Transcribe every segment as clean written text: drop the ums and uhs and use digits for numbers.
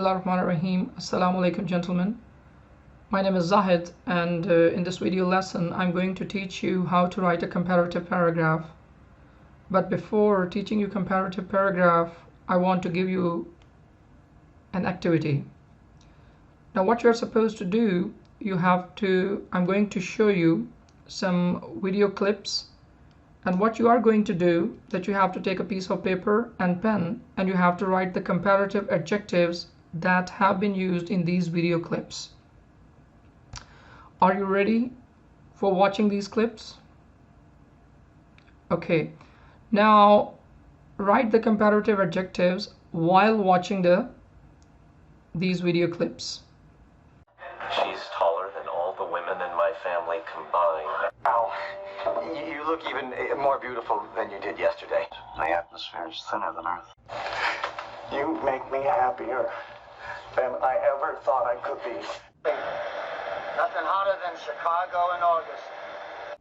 Bismillahirrahmanirrahim. Assalamu alaikum, gentlemen. My name is Zahid, and in this video lesson I'm going to teach you how to write a comparative paragraph. But before teaching you comparative paragraph, I want to give you an activity. Now what you're supposed to do, I'm going to show you some video clips, and what you are going to do, that you have to take a piece of paper and pen, and you have to write the comparative adjectives that have been used in these video clips. Are you ready for watching these clips? Okay, now write the comparative adjectives while watching these video clips. She's taller than all the women in my family combined. Ow. You look even more beautiful than you did yesterday. My atmosphere is thinner than Earth. You make me happier than I ever thought I could be. Nothing hotter than Chicago in August.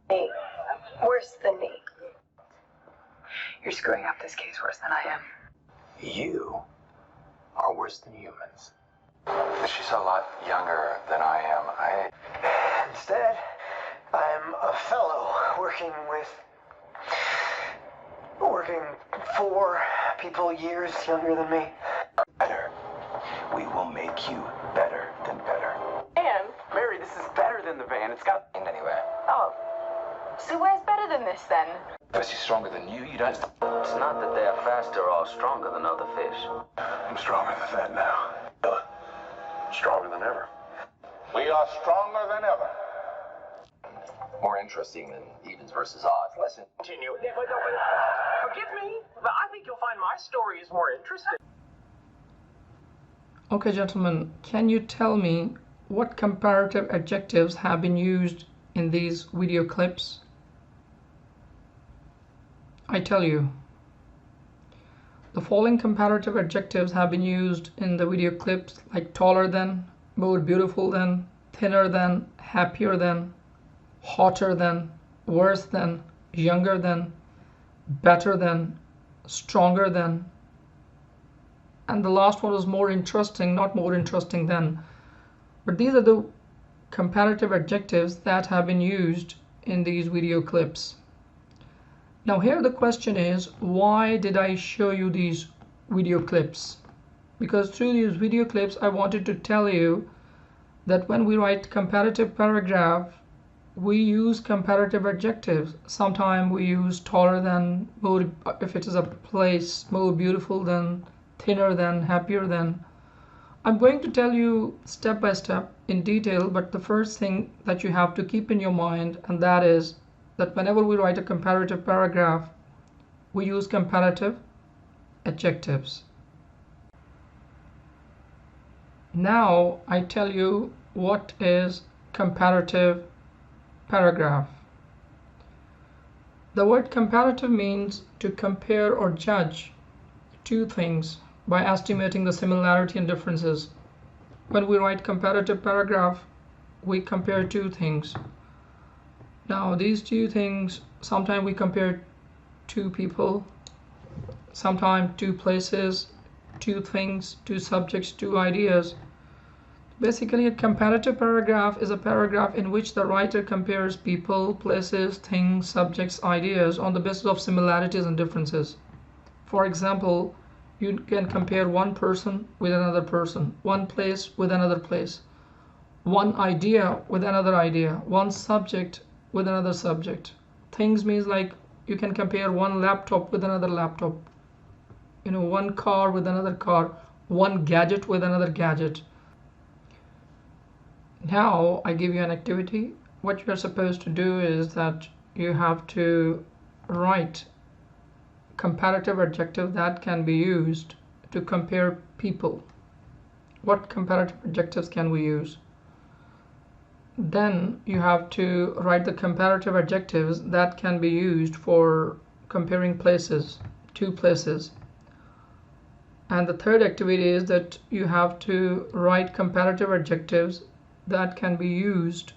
Me. Worse than me. You're screwing up this case worse than I am. You are worse than humans. She's a lot younger than I am. Instead, I'm a fellow working for people years younger than me. Better. We will make you better than better. And, Mary, this is better than the van. It's got Anyway, oh, so where's better than this then? if she's stronger than you, you don't. It's not that they're faster or stronger than other fish. I'm stronger than that now. Stronger than ever. We are stronger than ever. More interesting than evens versus odds. Lesson. Continue. Forgive me, but I think you'll find my story is more interesting. Okay, gentlemen, can you tell me what comparative adjectives have been used in these video clips? I tell you. The following comparative adjectives have been used in the video clips, like taller than, more beautiful than, thinner than, happier than, hotter than, worse than, younger than, better than, stronger than, and the last one was more interesting, not more interesting than. But these are the comparative adjectives that have been used in these video clips. Now here the question is, why did I show you these video clips? Because through these video clips I wanted to tell you that when we write comparative paragraph, we use comparative adjectives. Sometimes we use taller than, more, if it is a place, more beautiful than, thinner than, happier than. I'm going to tell you step by step in detail, but the first thing that you have to keep in your mind, and that is that whenever we write a comparative paragraph, we use comparative adjectives. Now I tell you what is comparative paragraph. The word comparative means to compare or judge two things by estimating the similarity and differences. When we write comparative paragraph, we compare two things. Now these two things, sometimes we compare two people, sometimes two places, two things, two subjects, two ideas. Basically, a comparative paragraph is a paragraph in which the writer compares people, places, things, subjects, ideas on the basis of similarities and differences. For example, you can compare one person with another person, one place with another place, one idea with another idea, one subject with another subject. Things means like you can compare one laptop with another laptop, one car with another car, one gadget with another gadget. Now I give you an activity. What you're supposed to do is that you have to write comparative adjective that can be used to compare people. What comparative adjectives can we use? Then you have to write the comparative adjectives that can be used for comparing places, two places. And the third activity is that you have to write comparative adjectives that can be used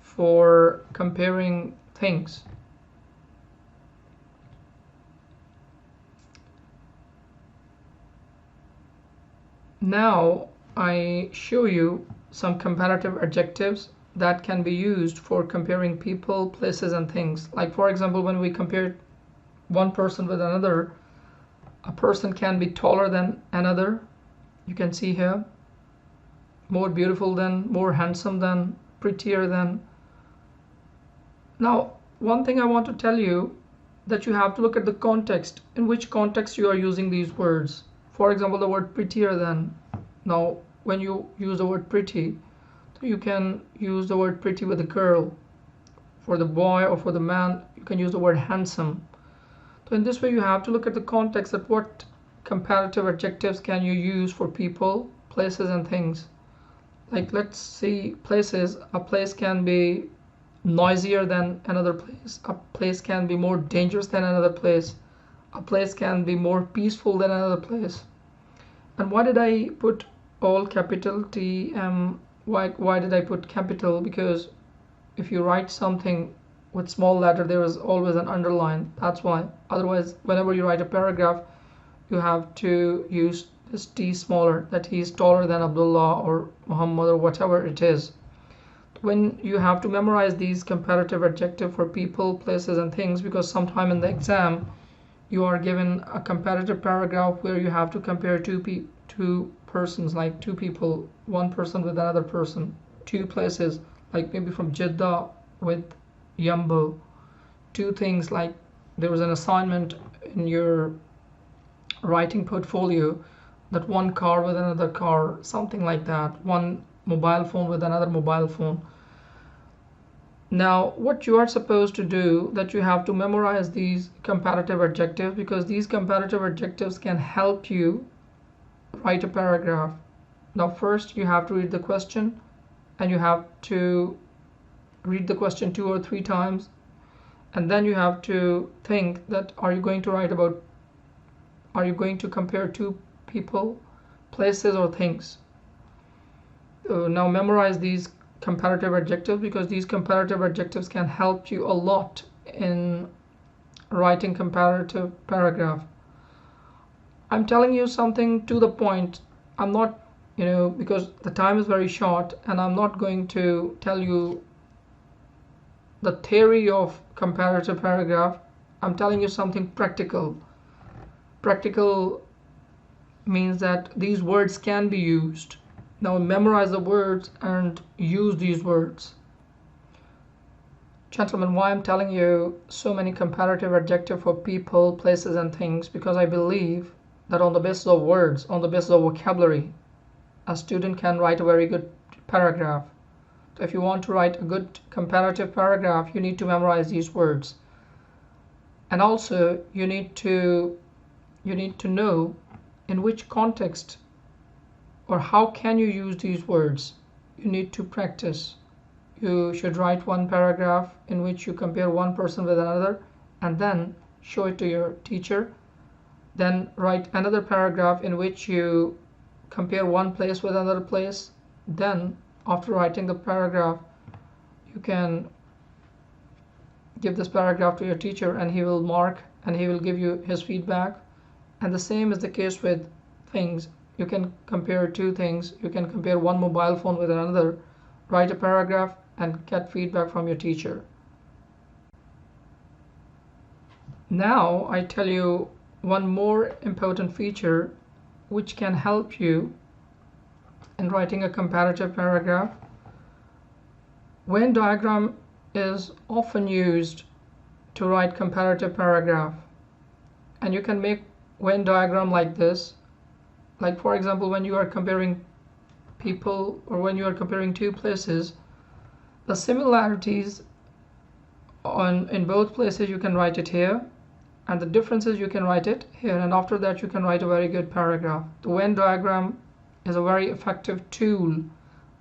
for comparing things. Now I show you some comparative adjectives that can be used for comparing people, places, and things. Like for example, when we compare one person with another, a person can be taller than another. You can see here, more beautiful than, more handsome than, prettier than. Now, one thing I want to tell you, that you have to look at the context, in which context you are using these words. For example, the word prettier than. Now, when you use the word pretty, you can use the word pretty with a girl. For the boy or for the man, you can use the word handsome. So in this way, you have to look at the context, at what comparative adjectives can you use for people, places, and things. Like let's see places. A place can be noisier than another place. A place can be more dangerous than another place. A place can be more peaceful than another place. And why did I put all capital T M? Why did I put capital? Because if you write something with small letter, there is always an underline. That's why. Otherwise, whenever you write a paragraph, you have to use this T smaller, that he is taller than Abdullah or Muhammad or whatever it is. When you have to memorize these comparative adjective for people, places, and things, because sometime in the exam you are given a comparative paragraph where you have to compare two persons, like two people, one person with another person, two places, like maybe from Jeddah with Yambo, two things, like there was an assignment in your writing portfolio, that one car with another car, something like that, one mobile phone with another mobile phone. Now what you are supposed to do, that you have to memorize these comparative adjectives, because these comparative adjectives can help you write a paragraph. Now first you have to read the question, and you have to read the question 2 or 3 times, and then you have to think that are you going to compare two people, places, or things. Now memorize these comparative adjectives, because these comparative adjectives can help you a lot in writing comparative paragraph. I'm telling you something to the point. I'm not, because the time is very short, and I'm not going to tell you the theory of comparative paragraph. I'm telling you something practical. Practical means that these words can be used. Now memorize the words and use these words. Gentlemen, why I'm telling you so many comparative adjectives for people, places, and things, because I believe that on the basis of words, on the basis of vocabulary, a student can write a very good paragraph. So if you want to write a good comparative paragraph, you need to memorize these words. And also you need to know in which context or how can you use these words. You need to practice. You should write one paragraph in which you compare one person with another, and then show it to your teacher. Then write another paragraph in which you compare one place with another place. Then after writing the paragraph, you can give this paragraph to your teacher, and he will mark and he will give you his feedback. And the same is the case with things. You can compare two things. You can compare one mobile phone with another, write a paragraph, and get feedback from your teacher. Now I tell you one more important feature which can help you in writing a comparative paragraph. Venn diagram is often used to write comparative paragraph, and you can make Venn diagram like this. Like for example, when you are comparing people, or when you are comparing two places, the similarities in both places you can write it here, and the differences you can write it here, and after that you can write a very good paragraph. The Venn diagram is a very effective tool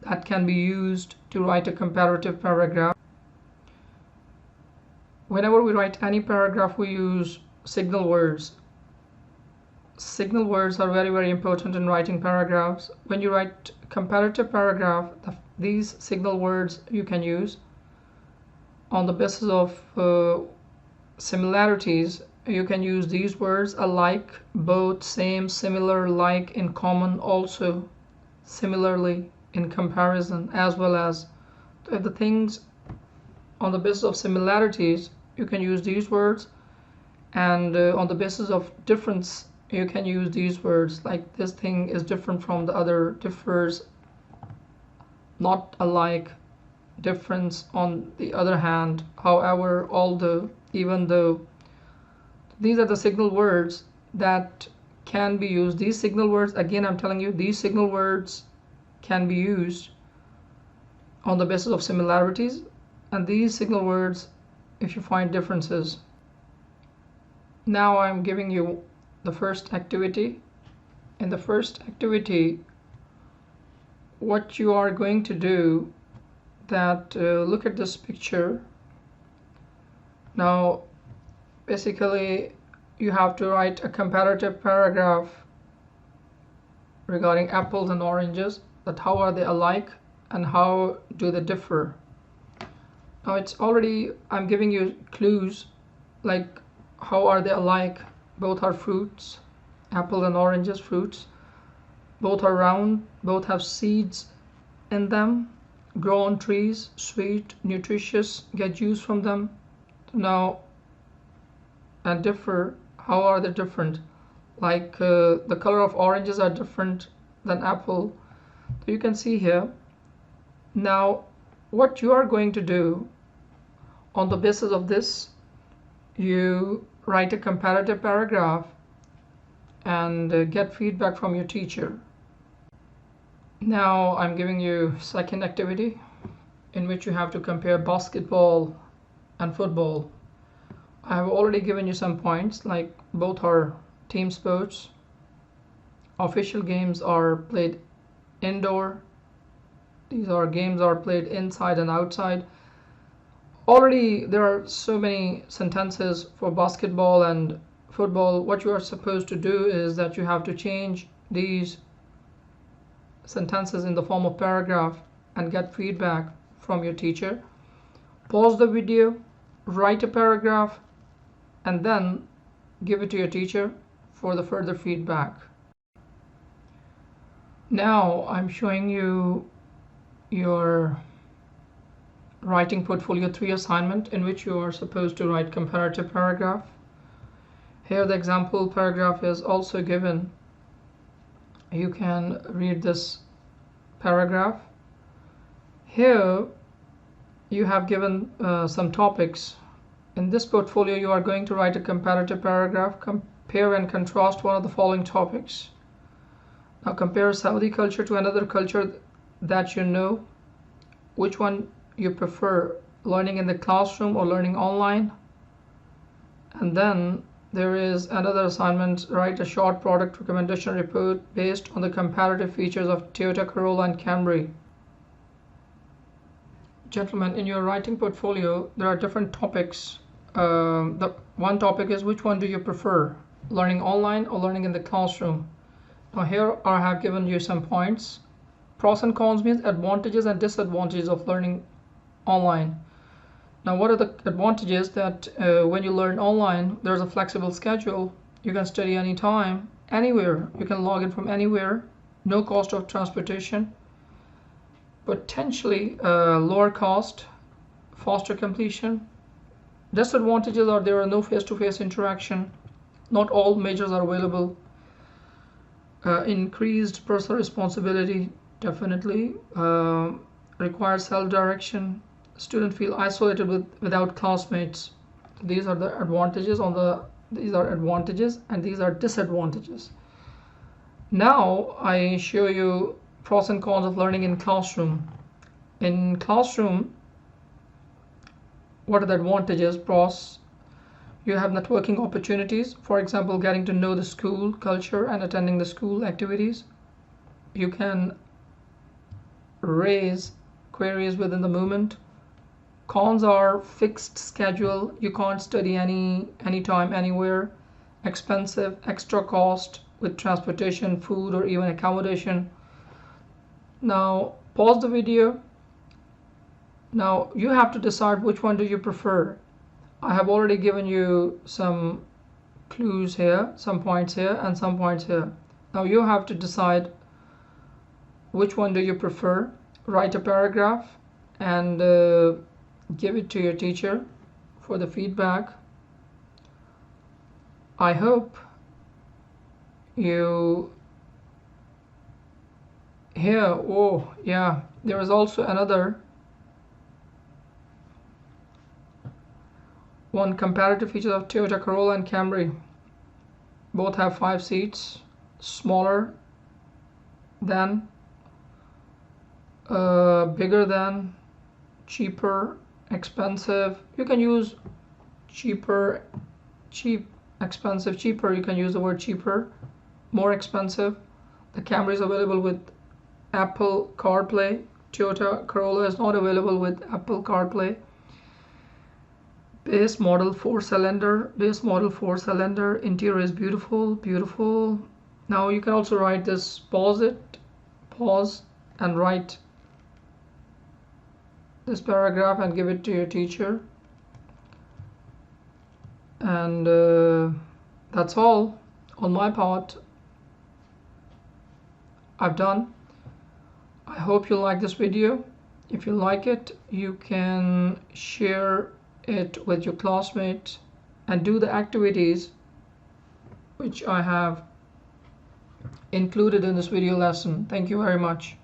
that can be used to write a comparative paragraph. Whenever we write any paragraph, we use signal words. Signal words are very, very important in writing paragraphs. When you write comparative paragraph, these signal words you can use. On the basis of similarities, you can use these words: alike, both, same, similar, like, in common, also. similarly, in comparison, as well as if the things on the basis of similarities you can use these words, and on the basis of difference you can use these words, like this thing is different from the other, differs, not alike, difference. On the other hand, however, although, even though, these are the signal words that can be used. These signal words, again I'm telling you, these signal words can be used on the basis of similarities, and these signal words if you find differences. Now I'm giving you the first activity. In the first activity, what you are going to do, that look at this picture. Now basically you have to write a comparative paragraph regarding apples and oranges, that how are they alike and how do they differ. Now it's already, I'm giving you clues, like how are they alike. Both are fruits, apple and oranges, fruits. Both are round, both have seeds in them, grow on trees, sweet, nutritious, get juice from them. Now, and differ, how are they different? Like the color of oranges are different than apple. So you can see here. Now what you are going to do, on the basis of this, you write a comparative paragraph and get feedback from your teacher. Now I'm giving you second activity, in which you have to compare basketball and football. I have already given you some points, like both are team sports. Official games are played indoor. These are games are played inside and outside. Already there are so many sentences for basketball and football. What you are supposed to do is that you have to change these sentences in the form of paragraph and get feedback from your teacher. Pause the video, write a paragraph, and then give it to your teacher for the further feedback. Now I'm showing you your writing portfolio 3 assignment, in which you are supposed to write comparative paragraph. Here the example paragraph is also given. You can read this paragraph. Here you have given some topics. In this portfolio you are going to write a comparative paragraph. Compare and contrast one of the following topics. Now compare Saudi culture to another culture that you know. Which one you prefer, learning in the classroom or learning online? And then there is another assignment, write a short product recommendation report based on the comparative features of Toyota Corolla and Camry. Gentlemen, in your writing portfolio there are different topics. The one topic is, which one do you prefer, learning online or learning in the classroom? Now here I have given you some points. Pros and cons means advantages and disadvantages of learning online. Now what are the advantages? That when you learn online, there's a flexible schedule. You can study anytime, anywhere. You can log in from anywhere. No cost of transportation. Potentially lower cost, faster completion. Disadvantages are there are no face-to-face interaction. Not all majors are available. Increased personal responsibility, definitely. Requires self-direction. Students feel isolated without classmates. These are the advantages these are advantages, and these are disadvantages. Now I show you pros and cons of learning in classroom. In classroom, what are the advantages? Pros: you have networking opportunities, for example getting to know the school culture and attending the school activities. You can raise queries within the moment. Cons are fixed schedule. You can't study anytime, anywhere. Expensive, extra cost with transportation, food, or even accommodation. Now pause the video. Now you have to decide which one do you prefer. I have already given you some clues here, some points here and some points here. Now you have to decide which one do you prefer? Write a paragraph and give it to your teacher for the feedback. I hope you hear. Oh yeah, there is also another one. Comparative features of Toyota Corolla and Camry. Both have 5 seats, smaller than, bigger than, cheaper, expensive. You can use cheaper, cheap, expensive, cheaper. You can use the word cheaper, more expensive. The Camry is available with Apple CarPlay. Toyota Corolla is not available with Apple CarPlay. Base model 4-cylinder. Interior is beautiful, beautiful. Now you can also write this, pause and write this paragraph and give it to your teacher. And that's all on my part. I've done. I hope you like this video. If you like it, you can share it with your classmates and do the activities which I have included in this video lesson. Thank you very much.